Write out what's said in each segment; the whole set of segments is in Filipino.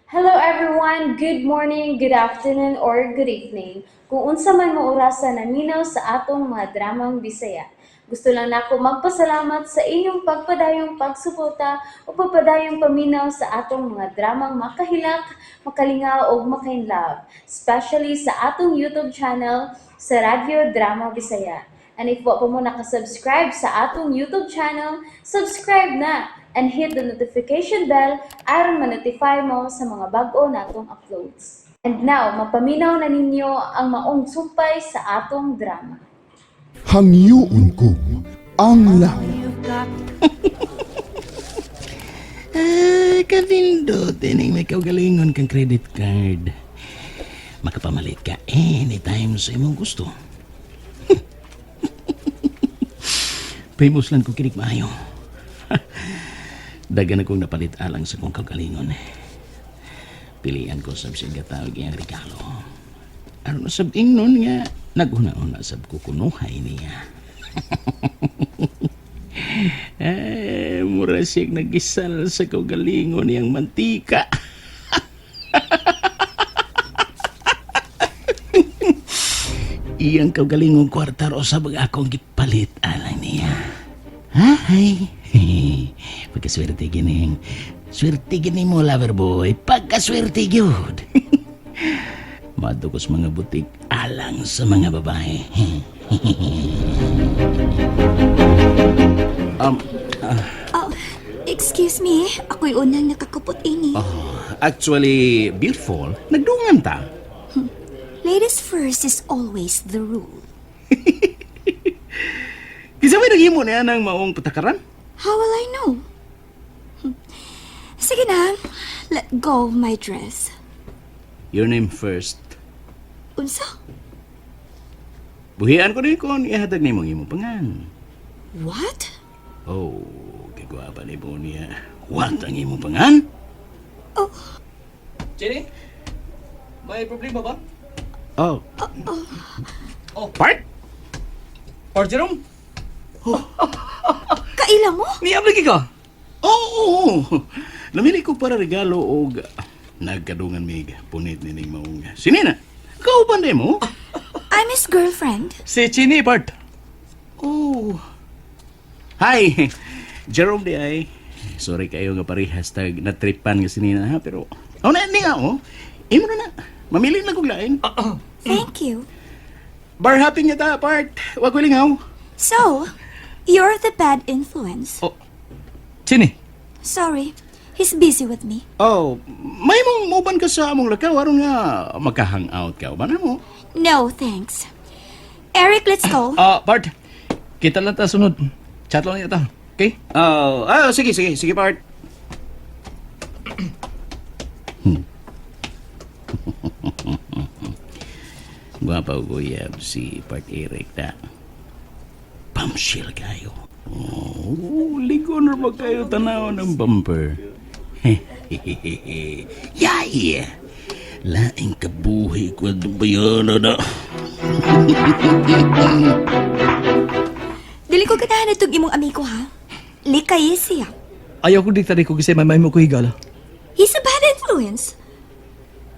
Hello everyone, good morning, good afternoon, or good evening. Kung unsa man mo orasan naminaw sa atong mga dramang Bisaya. Gusto lang nako magpasalamat sa inyong pagpadayong pagsuporta o pagpadayong paminaw sa atong mga dramang makahilak, makalingaw o makainlove, especially sa atong YouTube channel sa Radyo Drama Bisaya. And if wa pa mo nakasubscribe sa atong YouTube channel, subscribe na and hit the notification bell aron ma-notify mo sa mga bag-o natong uploads. And now, mapaminaw na ninyo ang maong sumpay sa atong drama. Hangyuon ko ang lahat. Kavindo, tining may kaugalingon kang credit card. Makapamalit ka anytime sa imong gusto. Famous lang ko kinig maayo. Dagan akong napalit alang sa kong kaugalingon. Pilihan ko sab siyang gatawag iyang regalo. Aron sab ingnon nga, naguna-una sab ko kunuhay niya. Mura siyang nagisal sa kaugalingon niyang mantika. Iyang kaugalingon kwarta ro sa mga akong gipalit alang niya. Ay, pagkaswerte gining. Swerte gini mo, lover boy. Pagkaswerte gyud. Madukos mga butik alang sa mga babae. Excuse me. Ako'y unang nakakupot ini. Actually, beautiful. Nagdungan ta. Ladies first is always the rule. Kisa may naghimo na yan ang maong patakaran? How will I know? Sige na. Let go of my dress. Your name first. Unsa? Buhian ko din kung ihatag ni mong imong pangan. What? Oh, kagwapa ni Bonia. What ang imong pangan? Oh, Jenny? May problema ba? Oh. Oh. Part? Or Jerome? kaila mo? Niyam lagi ka? Oo. Namili ko para regalo o nagkadungan mig punit nining maong. Sinina? Kauban din mo? I'm his girlfriend. Si Jenny, Bart. Oh. Hi. Jerome di ay. Sorry kayo nga parehas tag natripan nga sinina ha pero na ni nga oh. Imo na. Mamili na kog lain. Thank you. Bar happy niya ta part. Wag ko lingaw. So, you're the bad influence. Oh. Jenny? Sorry. He's busy with me. Oh, may mong muban ka sa among lakaw aron nga magka-hangout ka ba na mo? No, thanks. Eric, let's go. Bart. Kita lang ta sunod. Chat lang niya ta. Okay? Sige, part. Guwapa ko yab si Part Eric ta. Pamsil kayo. Oh, ligon na ba kayo tanaw ng bumper? Yay! Laing kabuhi ko at bayan na. Dili ko ganahan itong imong amigo, ha? Likay siya. Ayaw ko diktari ko kasi may mo ko higala. He's a bad influence.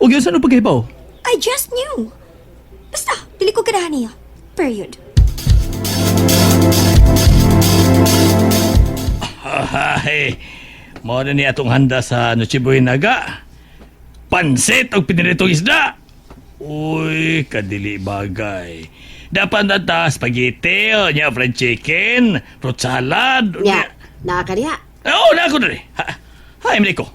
O yun saan paghibaw? I just knew. Basta, dili ko ganahan niya. Period. Ay, mo na niya atong handa sa Noche Buenaga. Pansit o piniritong isda. Uy, kadili bagay. Dapat na ta spaghetti o niya fried chicken, fruit salad. Nya, nakakadiha. Oo, na ako na rin. Hay, Mliko.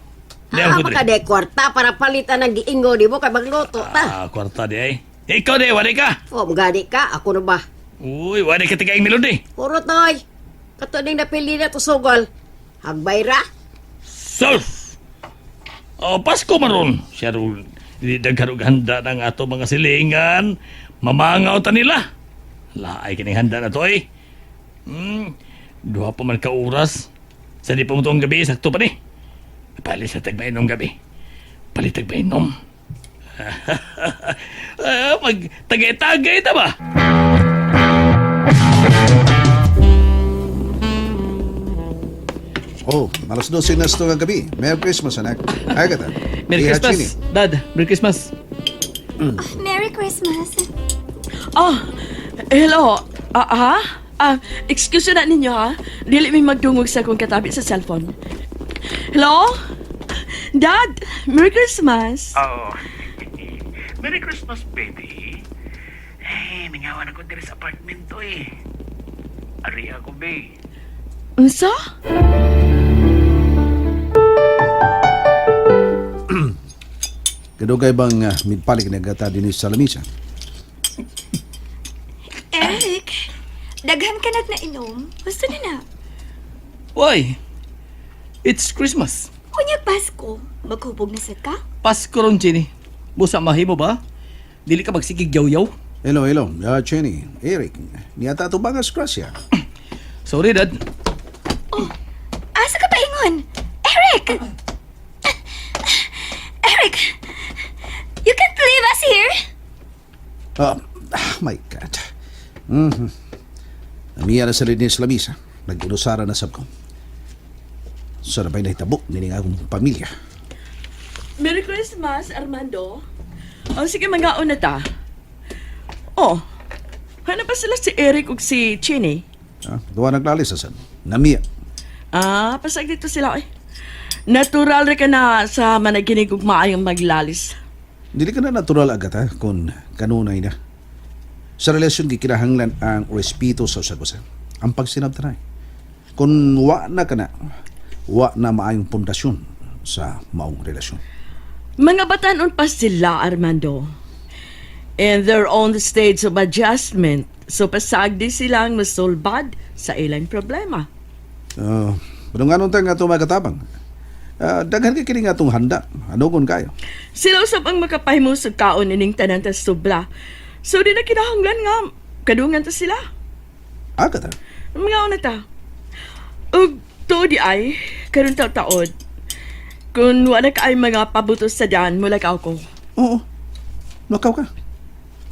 Di ako Apa na ka rin. de kwarta para palitan ng giingo di mo kay magluto ta. Kwarta di ay. Ikaw di, wari ka. O magadi ka, ako na ba? Uy, wari ka tigaing melody. Puro toy. Kato ning napili na to sugol. Hagbayra. Sus! O, Pasko man ron. Siya ron, dagharog handa ng ato mga silingan. Mamangaw ta nila. Laay kining handa na to eh. Duha pa man ka oras. Sa di pa mo itong gabi, sakto pa ni. Palit sa tagmainom gabi. Palit tagmainom. Mag tagay-tagay na ba? Oh, alas 12 na ito ng gabi. Merry Christmas, anak. Agatha. Merry Iha, Christmas. Chini. Dad, Merry Christmas. Merry Christmas. Oh, hello. Excuse na ninyo ha. Dili may magdungog sa akong katabi sa cellphone. Hello? Dad, Merry Christmas. Oh, Merry Christmas, baby. Eh, nangawan ako diri sa apartment to eh. Ari ako, babe. Unsa? Kadugay bang midpalig na gata din sa lamisa? Eric, daghan ka na inom. Gusto na na. Why? It's Christmas. Kunya Pasko, maghubog na sad ka? Pasko ron, Chini. Busa mahimo ba? Dili ka magsigig yaw-yaw? Hello. Chenny, Eric. Niyata ito ba nga skrasya? Sorry, Dad. Asa ka pa ingon? Eric! Eric! You can't leave us here! Oh, my God. Namiya na sa rin sa lamisa. Nag-inusara na sab ko. Sarabay na hitabo, nining akong pamilya. Merry Christmas, Armando. Oh, sige, mangaon na ta. Oh, ano ba sila si Eric ug si Chini? Duwa naglalis sa san. Namiya. Pasag dito sila eh. Natural rin ka na sa managinig ug maayong maglalis. Dili ka na natural agad ha, kung kanunay na. Sa relasyon, gikinahanglan ang respeto sa usagusan. Ang pagsinabtanay. Kung wa na ka na, wa na maayong pundasyon sa maong relasyon. Mga batanon pa sila, Armando. In their own stage of adjustment. So pasagdi silang masulbad sa ilang problema. Pero nga nung tayo nga ito magkatabang. Daghan ka kini nga itong handa. Ano kung kayo? Sila usap ang makapahimo sa kaon ining tanan ta subla. So di na kinahanglan nga kadungan ta sila. Agad ha? Mga una ta. Ug to di ay karon taon. Kung wala ka ay mga pabutos sa dyan, mulakaw ko. Oo. Lakaw ka.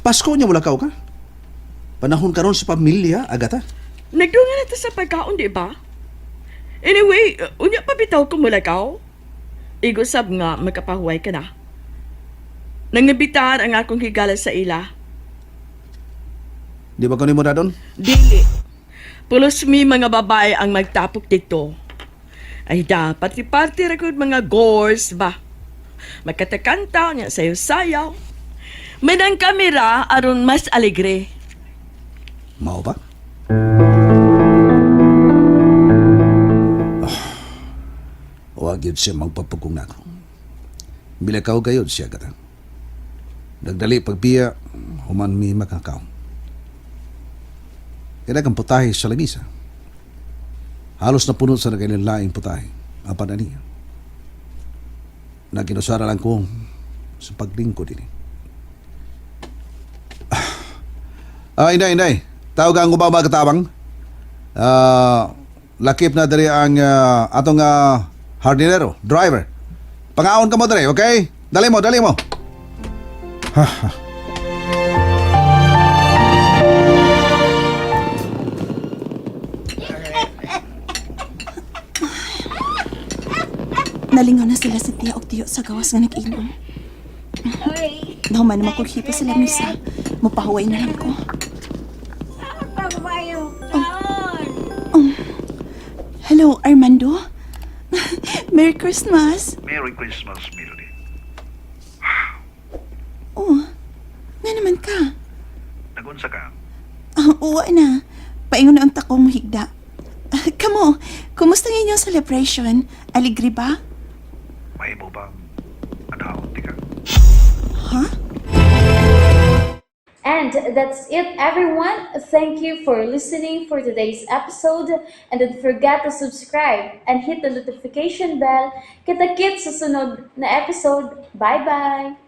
Pasko niya mulakaw ka. Panahon ka ron sa pamilya, agad ha? Nagdungan na ta sa pagkaon, di ba? Anyway, unya pa bitaw ko mulakaw. Igusab nga magkapahuway ka na. Nangabitar ang akong higala sa ila. Di ba kunin mo na doon? Dili. Pulos mi mga babae ang magtapok dito. Ay dapat iparte record mga gores ba? Magkatakanta niya sayo-sayaw. May nang kamera aron mas alegre. Mao ba? Huwag yun siya magpapagkong nako. Bilakaw gayod siya kata. Nagdali pagbiya, human mi makakaw. Kaya kang putahe sa lamisa. Halos na puno sa nagalilaing putahe. Apa na niya. Naginusara lang ko sa paglingkod din. Inday. Tawag ang ubang magkatabang. Lakip na dari ang atong hardinero, driver. Pangaon ka mo dari, okay? Dali mo. Nalingaw na sila si Tia og Tiyo sa gawas nga nag-inom. Daw man naman kung hipo sila misa. Mapahuway na lang ko. Hello, Armando? Merry Christmas. Merry Christmas, Melody. Oh, nga naman ka. Nagunsa ka? Uwa na. Paingon na ang takong higda. Kamo, kumusta nga inyong celebration? Aligri ba? Mahimo bang anahon di ka? Huh? And that's it, everyone. Thank you for listening for today's episode. And don't forget to subscribe and hit the notification bell. Kita-kits sa sunod na episode. Bye-bye!